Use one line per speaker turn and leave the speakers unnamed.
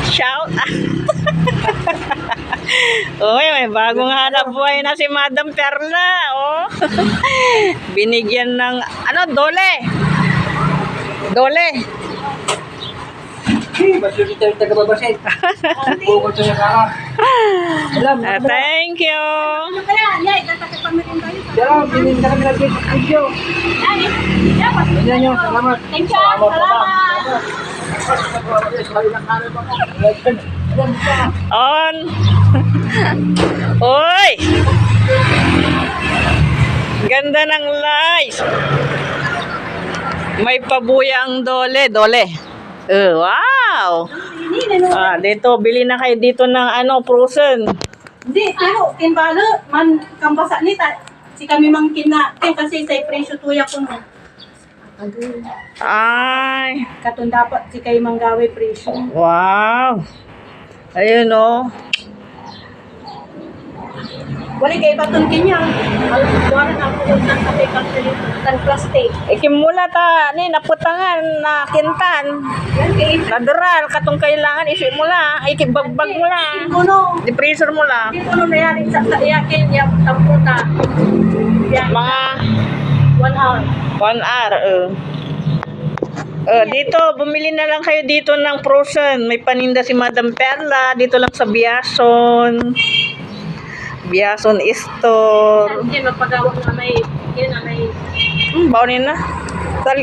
Shout out. Uy, may bagong hanap buhay na si Madam Perla. Oh. Binigyan ng, ano, dole. Dole. Thank you. On. Oy. Ganda ng lights. May pabuya ang dole, dole. Wow. Dito bili na kayo dito ng ano, frozen.
Hindi, pero tinbalo man kambasa ni si kami mang kina kasi sa presyo tuya ko no.
Ay.
Katong dapat si kay manggawe presyo.
Wow. Ayun oh.
Wala kay baton kinya. Alam ko na ako ng kape kan plastic.
Ikimula ta ni naputangan na kintan.
Yan kay
Nadural katong kailangan isi mo la, ikibagbag mo la.
kuno.
Di freezer mo la.
Di kuno na yan sa yakin yang tamputa. Yan
Mga
1 hour.
1 hour. Dito, bumili na lang kayo dito ng frozen. May paninda si Madam Perla. Dito lang sa Biason. Biason Store.
Hindi magpagawa na may yun na may
Baunin na. Tal